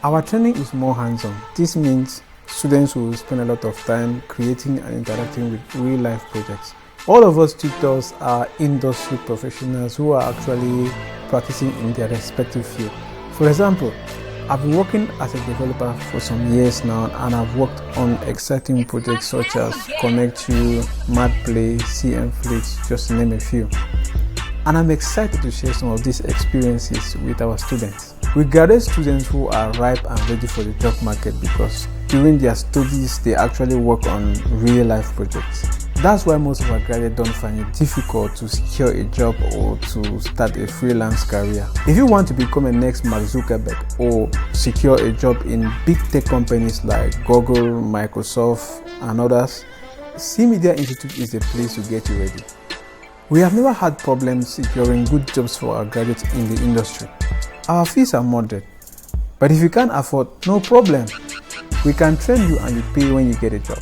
Our training is more hands-on. This means students will spend a lot of time creating and interacting with real-life projects. All of us tutors are industry professionals who are actually practicing in their respective field. For example, I've been working as a developer for some years now, and I've worked on exciting projects such as Connect2, MadPlay, CM Fleet, just to name a few. And I'm excited to share some of these experiences with our students. We graduate students who are ripe and ready for the job market because during their studies they actually work on real life projects. That's why most of our graduates don't find it difficult to secure a job or to start a freelance career. If you want to become a next Mark Zuckerberg or secure a job in big tech companies like Google, Microsoft and others, Chillen Media Institute is the place to get you ready. We have never had problems securing good jobs for our graduates in the industry. Our fees are moderate, but if you can't afford, no problem. We can train you and you pay when you get a job.